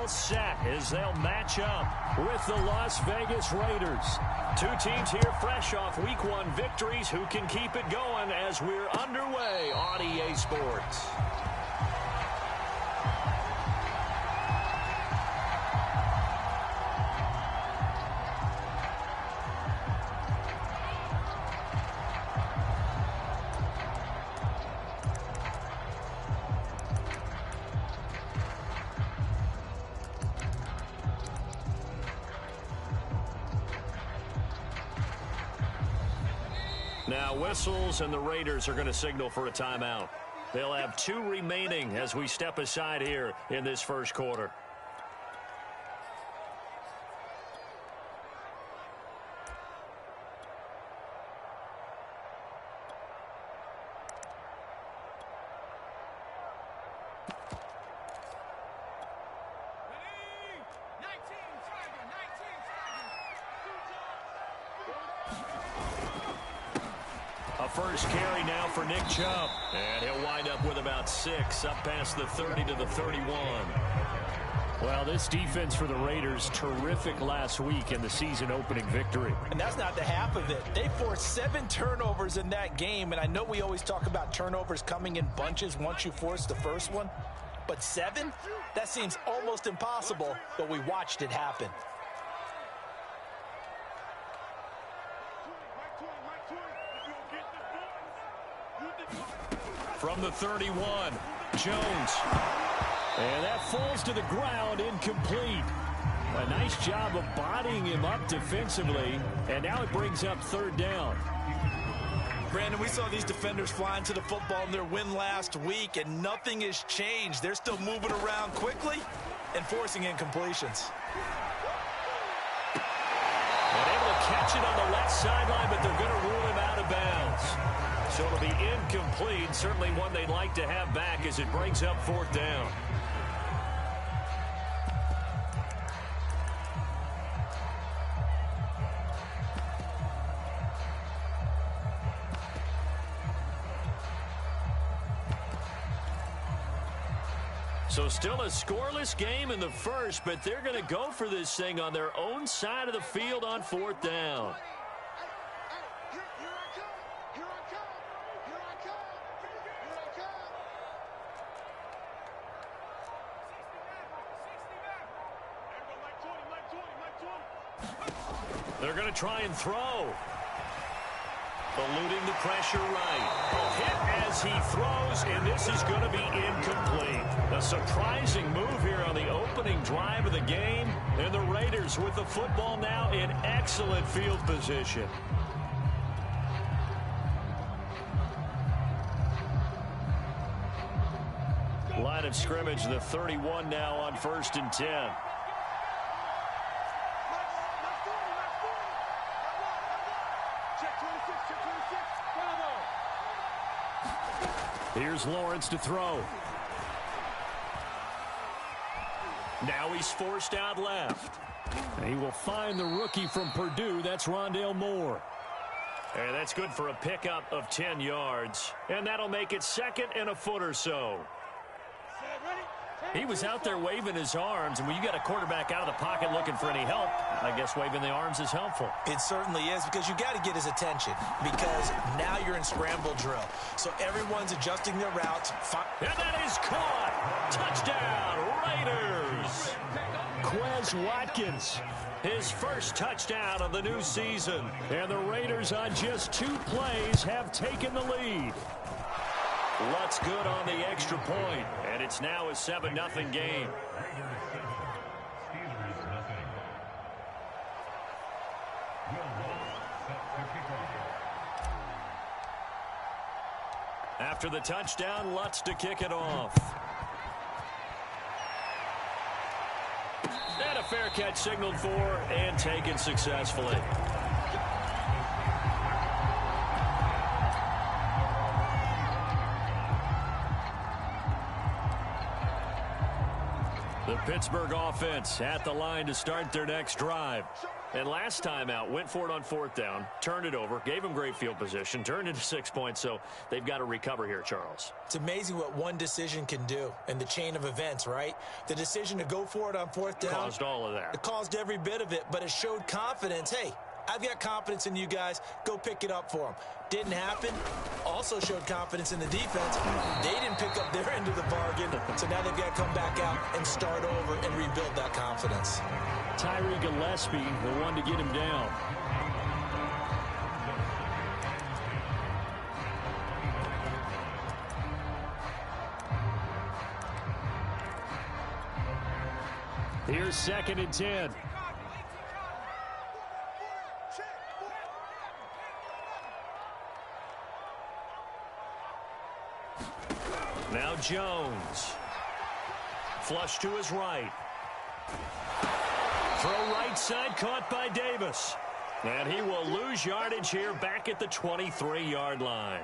all set as they'll match up with the Las Vegas Raiders. Two teams here fresh off Week 1 victories who can keep it going as we're underway on EA Sports. Now whistles and the Raiders are going to signal for a timeout. They'll have 2 remaining as we step aside here in this first quarter. First carry now for Nick Chubb. And he'll wind up with about 6, up past the 30 to the 31. Well, this defense for the Raiders, terrific last week in the season-opening victory. And that's not the half of it. They forced 7 turnovers in that game, and I know we always talk about turnovers coming in bunches once you force the first one. But 7? That seems almost impossible, but we watched it happen. From the 31, Jones. And that falls to the ground, incomplete. A nice job of bodying him up defensively, and now it brings up 3rd down. Brandon, we saw these defenders flying to the football in their win last week, and nothing has changed. They're still moving around quickly and forcing incompletions. And able to catch it on the left sideline, but they're going to rule him out of bounds. So it'll be incomplete, certainly one they'd like to have back as it brings up 4th down. So still a scoreless game in the first, but they're going to go for this thing on their own side of the field on 4th down. They're going to try and throw. Eluding the pressure right. A hit as he throws, and this is going to be incomplete. A surprising move here on the opening drive of the game, and the Raiders with the football now in excellent field position. Line of scrimmage, the 31 now on 1st and 10. Here's Lawrence to throw. Now he's forced out left. He will find the rookie from Purdue. That's Rondale Moore. And that's good for a pickup of 10 yards. And that'll make it 2nd and a foot or so. He was out there waving his arms, and when you got a quarterback out of the pocket looking for any help, I guess waving the arms is helpful. It certainly is, because you got to get his attention, because now you're in scramble drill. So everyone's adjusting their routes. And that is caught. Touchdown, Raiders. Quez Watkins, his first touchdown of the new season. And the Raiders on just 2 plays have taken the lead. Lutz good on the extra point, and it's now a 7-0 game. After the touchdown, Lutz to kick it off. And a fair catch signaled for and taken successfully. The Pittsburgh offense at the line to start their next drive. And last time out, went for it on fourth down, turned it over, gave them great field position, turned into 6 points, so they've got to recover here, Charles. It's amazing what one decision can do in the chain of events, right? The decision to go for it on fourth down caused all of that. It caused every bit of it, but it showed confidence. Hey, I've got confidence in you guys. Go pick it up for them. Didn't happen. Also showed confidence in the defense. They didn't pick up their end of the bargain, so now they've got to come back out and start over and rebuild that confidence. Tyree Gillespie, the one to get him down. Here's 2nd and 10. Now Jones. Flush to his right. Throw right side, caught by Davis. And he will lose yardage here back at the 23-yard line.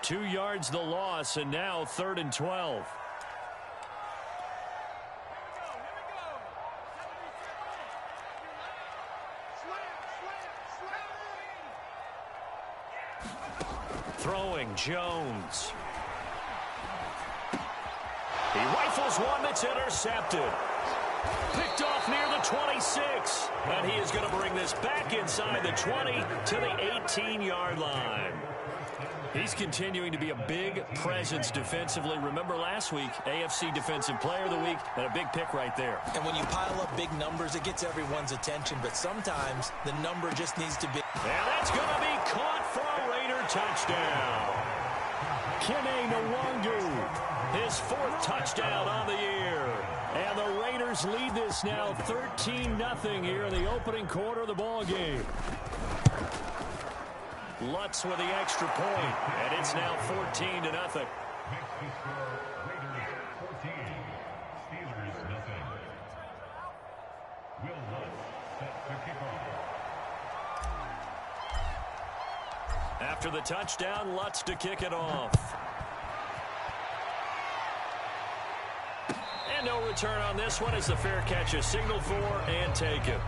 2 yards the loss, and now 3rd and 12. Throwing, Jones. He rifles one that's intercepted. Picked off near the 26. And he is going to bring this back inside the 20 to the 18-yard line. He's continuing to be a big presence defensively. Remember last week, AFC Defensive Player of the Week, and a big pick right there. And when you pile up big numbers, it gets everyone's attention. But sometimes the number just needs to be. And that's going to be caught for a Raider touchdown. Kene Nwangu, his 4th touchdown on the year. And the Raiders lead this now 13-0 here in the opening quarter of the ball game. Lutz with the extra point, and it's now 14-0. After the touchdown, Lutz to kick it off. And no return on this one as the fair catch is signaled for and taken.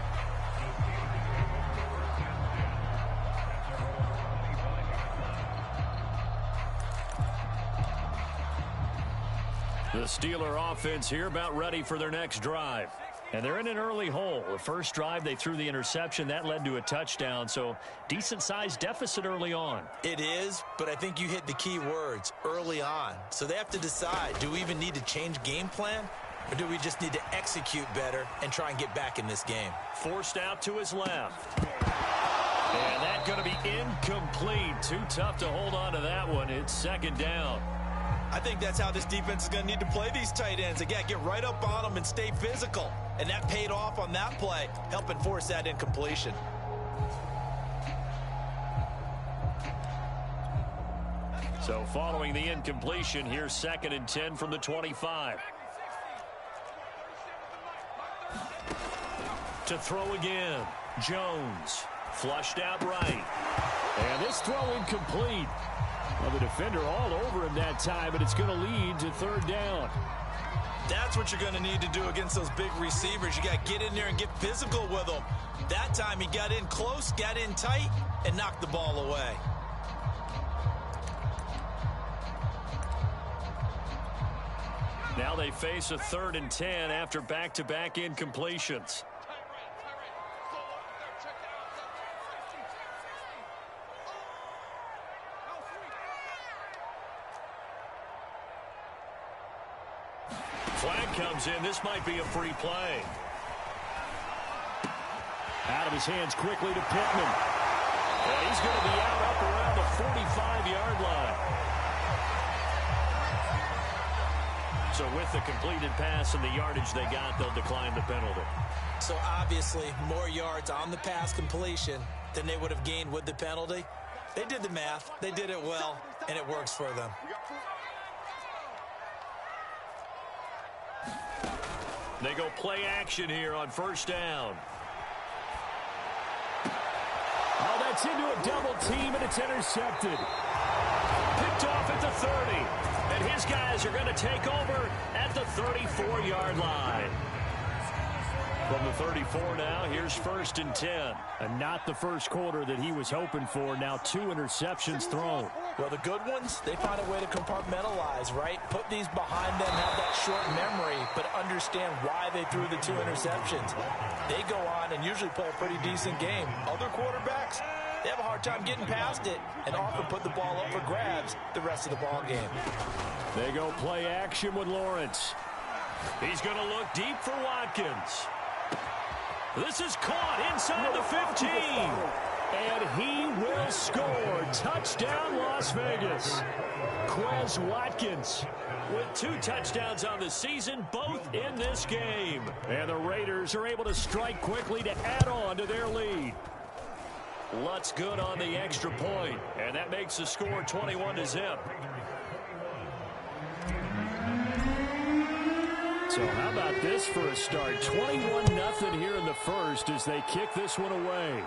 The Steeler offense here about ready for their next drive. And they're in an early hole. The first drive, they threw the interception. That led to a touchdown, so decent-sized deficit early on. It is, but I think you hit the key words, early on. So they have to decide, do we even need to change game plan, or do we just need to execute better and try and get back in this game? Forced out to his left. And that's going to be incomplete. Too tough to hold on to that one. It's 2nd down. I think that's how this defense is going to need to play these tight ends. Again, get right up on them and stay physical. And that paid off on that play, helping force that incompletion. So following the incompletion, here's 2nd and 10 from the 25. To throw again, Jones. Flushed out right. And this throw incomplete. Well, the defender all over him that time, but it's going to lead to 3rd down. That's what you're going to need to do against those big receivers. You got to get in there and get physical with them. That time he got in close, got in tight, and knocked the ball away. Now they face a 3rd and 10 after back-to-back incompletions. Flag comes in. This might be a free play. Out of his hands quickly to Pittman. And he's going to be out up around the 45-yard line. So with the completed pass and the yardage they got, they'll decline the penalty. So obviously more yards on the pass completion than they would have gained with the penalty. They did the math. They did it well, and it works for them. They go play action here on 1st down. Oh, that's into a double team, and it's intercepted. Picked off at the 30. And his guys are going to take over at the 34-yard line. From the 34 now, here's 1st and 10. And not the first quarter that he was hoping for. Now 2 interceptions thrown. Well, the good ones, they find a way to compartmentalize, right? Put these behind them, have that short memory, but understand why they threw the 2 interceptions. They go on and usually play a pretty decent game. Other quarterbacks, they have a hard time getting past it and often put the ball up for grabs the rest of the ball game. They go play action with Lawrence. He's going to look deep for Watkins. This is caught inside the 15. And he will score. Touchdown, Las Vegas. Quez Watkins with 2 touchdowns on the season, both in this game. And the Raiders are able to strike quickly to add on to their lead. Lutz good on the extra point, and that makes the score 21-0. So how about this for a start? 21-0 here in the first as they kick this one away.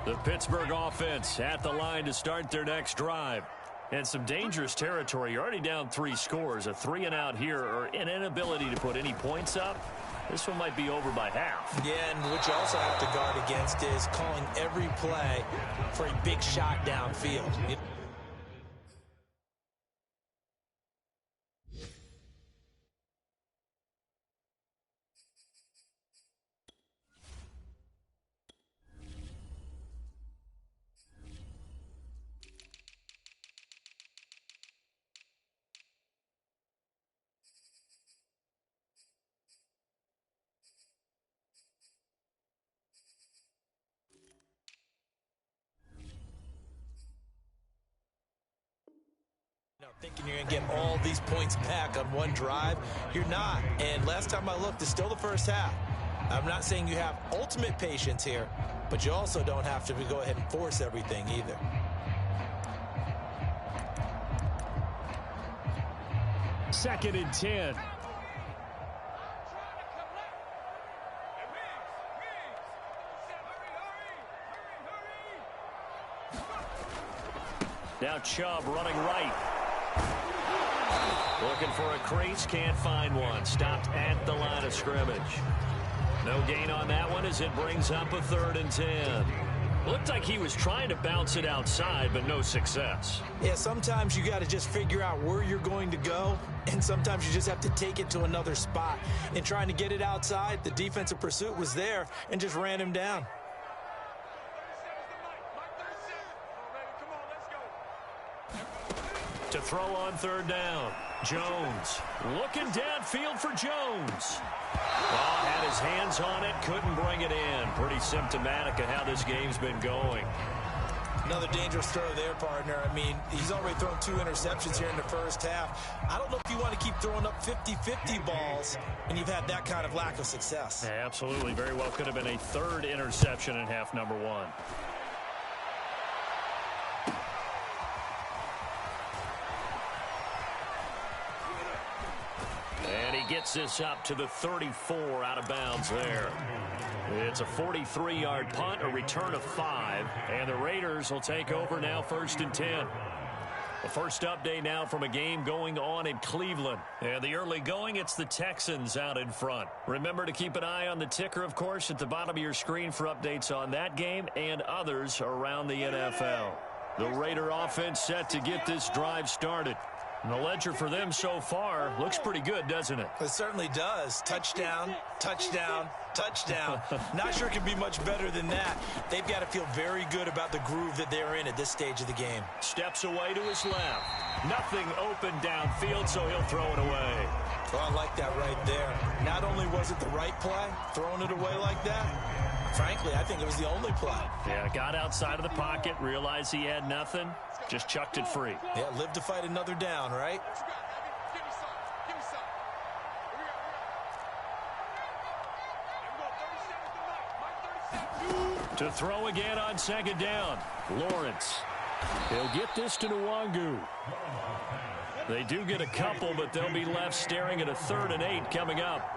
The Pittsburgh offense at the line to start their next drive. And some dangerous territory. You're already down 3 scores. A 3-and-out here or an inability to put any points up. This one might be over by half. Yeah, and what you also have to guard against is calling every play for a big shot downfield. Thinking you're going to get all these points back on one drive. You're not. And last time I looked, it's still the first half. I'm not saying you have ultimate patience here, but you also don't have to go ahead and force everything either. Second and 10. Now Chubb running right. Looking for a crease, can't find one. Stopped at the line of scrimmage. No gain on that one as it brings up a 3rd and 10. Looked like he was trying to bounce it outside, but no success. Yeah, sometimes you got to just figure out where you're going to go, and sometimes you just have to take it to another spot. In trying to get it outside, the defensive pursuit was there and just ran him down. To throw on 3rd down. Jones looking downfield for Jones. Oh, had his hands on it, couldn't bring it in. Pretty symptomatic of how this game's been going. Another dangerous throw there, partner. I mean, he's already thrown 2 interceptions here in the first half. I don't know if you want to keep throwing up 50-50 balls when you've had that kind of lack of success. Yeah, absolutely. Very well could have been a 3rd interception in half number 1. And he gets this up to the 34 out of bounds there. It's a 43-yard punt, a return of 5, and the Raiders will take over now 1st and 10. The first update now from a game going on in Cleveland. And the early going, it's the Texans out in front. Remember to keep an eye on the ticker, of course, at the bottom of your screen for updates on that game and others around the NFL. The Raider offense set to get this drive started. And the ledger for them so far looks pretty good, doesn't it? It certainly does. Touchdown, touchdown, touchdown. Not sure it can be much better than that. They've got to feel very good about the groove that they're in at this stage of the game. Steps away to his left. Nothing open downfield, so he'll throw it away. Well, I like that right there. Not only was it the right play, throwing it away like that, frankly, I think it was the only play. Yeah, got outside of the pocket, realized he had nothing, just chucked it free. Yeah, live to fight another down, right? To throw again on 2nd down. Lawrence. He'll get this to Nwangu. They do get a couple, but they'll be left staring at a 3rd and 8 coming up.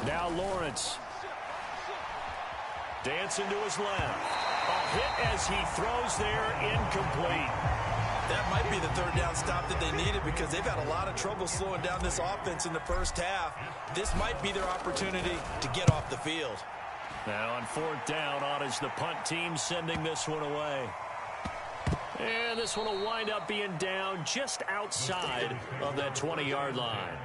Now Lawrence. Dancing to his left. A hit as he throws there, incomplete. That might be the 3rd down stop that they needed because they've had a lot of trouble slowing down this offense in the first half. This might be their opportunity to get off the field. Now on 4th down, on is the punt team sending this one away. And this one will wind up being down just outside of that 20-yard line.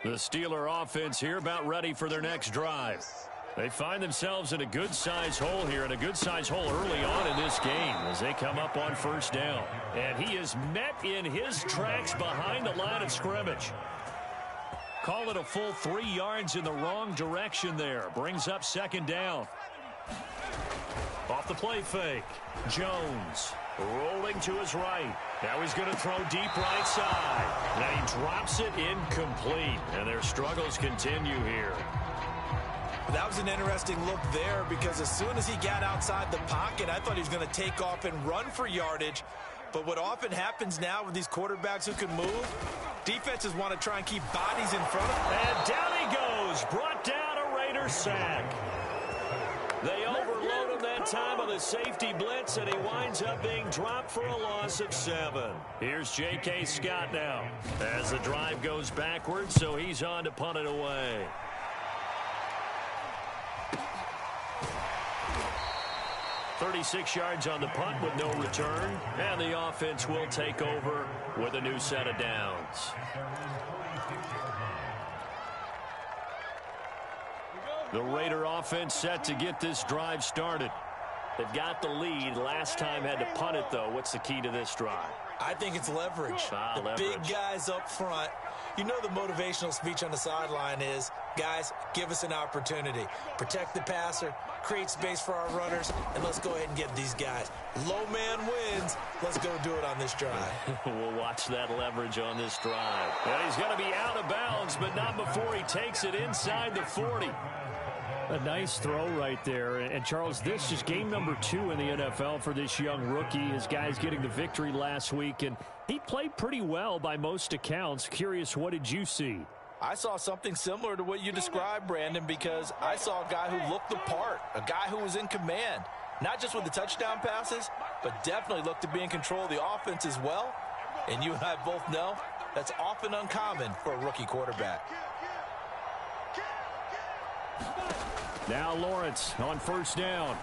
The Steeler offense here about ready for their next drive. They find themselves in a good-sized hole here, and a good-sized hole early on in this game as they come up on 1st down. And he is met in his tracks behind the line of scrimmage. Call it a full 3 yards in the wrong direction there. Brings up 2nd down. Off the play fake. Jones rolling to his right. Now he's going to throw deep right side. Now he drops it incomplete. And their struggles continue here. That was an interesting look there because as soon as he got outside the pocket, I thought he was going to take off and run for yardage. But what often happens now with these quarterbacks who can move, defenses want to try and keep bodies in front of them. And down he goes. Brought down a Raider sack. They overload him that time on the safety blitz, and he winds up being dropped for a loss of 7. Here's J.K. Scott now as the drive goes backwards, so he's on to punt it away. "36 yards on the punt with no return, and the offense will take over with a new set of downs. The Raider offense set to get this drive started. They've got the lead. Last time had to punt it, though. What's the key to this drive? I think it's leverage. Leverage. Big guys up front. You know the motivational speech on the sideline is, guys, give us an opportunity. Protect the passer, create space for our runners, and let's go ahead and get these guys. Low man wins. Let's go do it on this drive. We'll watch that leverage on this drive. And he's going to be out of bounds, but not before he takes it inside the 40. A nice throw right there. And, Charles, this is game number 2 in the NFL for this young rookie. His guys getting the victory last week, and he played pretty well by most accounts. Curious, what did you see? I saw something similar to what you described, Brandon, because I saw a guy who looked the part, a guy who was in command, not just with the touchdown passes, but definitely looked to be in control of the offense as well. And you and I both know that's often uncommon for a rookie quarterback. Now Lawrence on 1st down.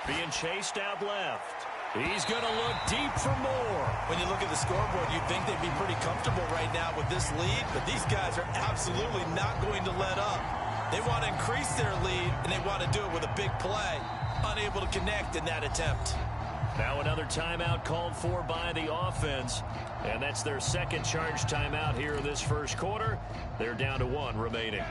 Being chased out left. He's going to look deep for more. When you look at the scoreboard, you'd think they'd be pretty comfortable right now with this lead, but these guys are absolutely not going to let up. They want to increase their lead, and they want to do it with a big play. Unable to connect in that attempt. Now another timeout called for by the offense, and that's their second charge timeout here in this first quarter. They're down to 1 remaining.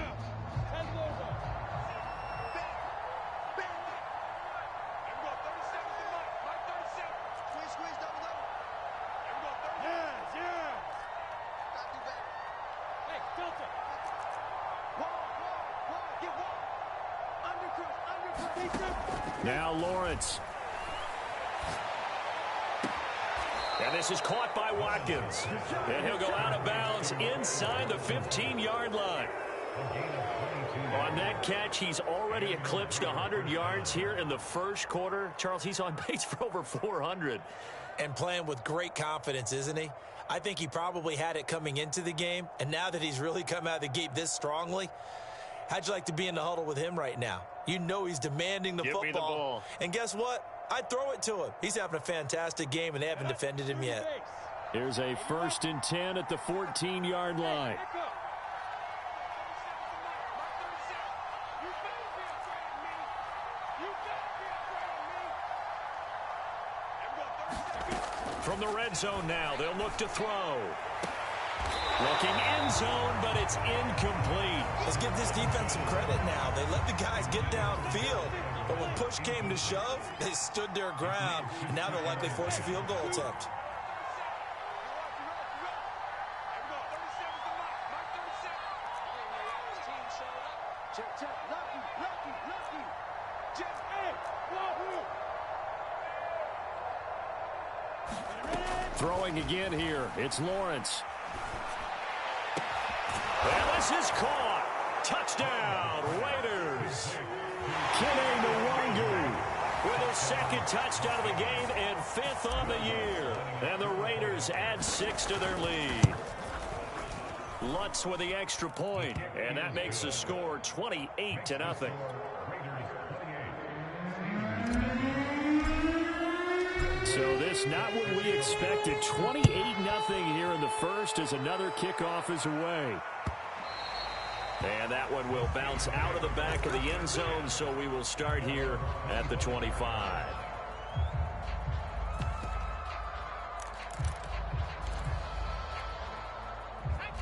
Now Lawrence. And this is caught by Watkins. And he'll go out of bounds inside the 15-yard line. On that catch, he's already eclipsed 100 yards here in the first quarter. Charles, he's on pace for over 400. And playing with great confidence, isn't he? I think he probably had it coming into the game. And now that he's really come out of the gate this strongly, how'd you like to be in the huddle with him right now? You know he's demanding the Give football. me the ball. And guess what? I'd throw it to him. He's having a fantastic game, and they haven't defended him yet. Here's a 1st and 10 at the 14-yard line. From the red zone now, they'll look to throw. Looking end zone, but it's incomplete. Let's give this defense some credit now. They let the guys get downfield. But when push came to shove, they stood their ground. And now they'll likely force a field goal attempt. Throwing again here. It's Lawrence. And this is caught. Touchdown, Raiders. Kene Nwangu with his second touchdown of the game and 5th on the year. And the Raiders add 6 to their lead. Lutz with the extra point, and that makes the score 28-0. So this not what we expected. 28-0 here in the first as another kickoff is away. And that one will bounce out of the back of the end zone, so we will start here at the 25.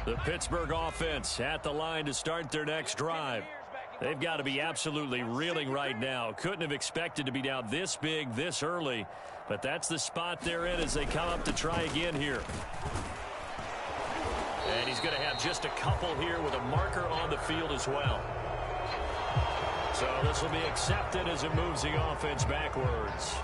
The Pittsburgh offense at the line to start their next drive. They've got to be absolutely reeling right now. Couldn't have expected to be down this big, this early. But that's the spot they're in as they come up to try again here. And he's going to have just a couple here with a marker on the field as well. So this will be accepted as it moves the offense backwards.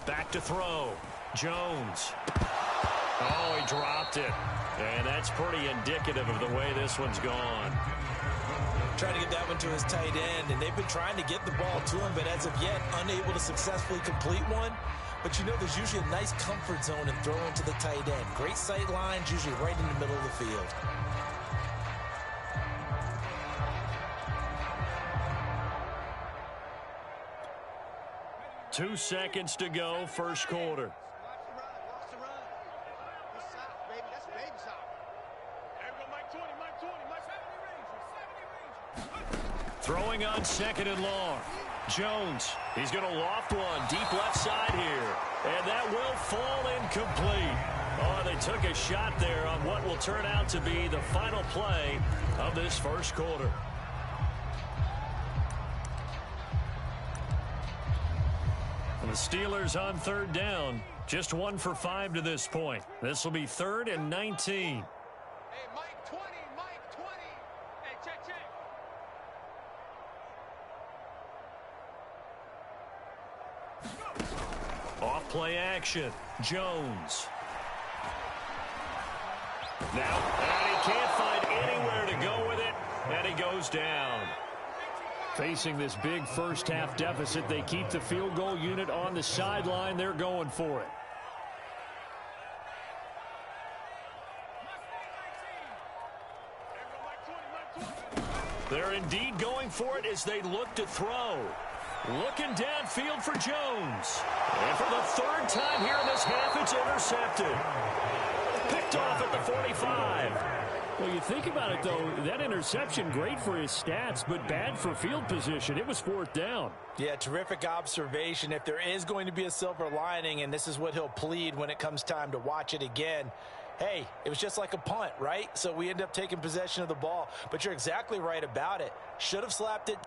Back to throw. Jones. Oh, he dropped it. And that's pretty indicative of the way this one's gone. Trying to get that one to his tight end, and they've been trying to get the ball to him, but as of yet, unable to successfully complete one. But you know there's usually a nice comfort zone in throwing to the tight end. Great sight lines, usually right in the middle of the field. Two seconds to go, first quarter. Throwing on 2nd and long. Jones, he's going to loft one deep left side here. And that will fall incomplete. Oh, they took a shot there on what will turn out to be the final play of this first quarter. The Steelers on 3rd down. Just 1 for 5 to this point. This will be 3rd and 19. Hey, Mike 20, Mike 20. Hey, check, check. Off play action. Jones. Now, and he can't find anywhere to go with it, and he goes down. Facing this big first-half deficit, they keep the field goal unit on the sideline. They're going for it. They're indeed going for it as they look to throw. Looking downfield for Jones. And for the 3rd time here in this half, it's intercepted. Picked off at the 45. Well, you think about it, though, that interception, great for his stats, but bad for field position. It was 4th down. Yeah, terrific observation. If there is going to be a silver lining, and this is what he'll plead when it comes time to watch it again, hey, it was just like a punt, right? So we end up taking possession of the ball. But you're exactly right about it. Should have slapped it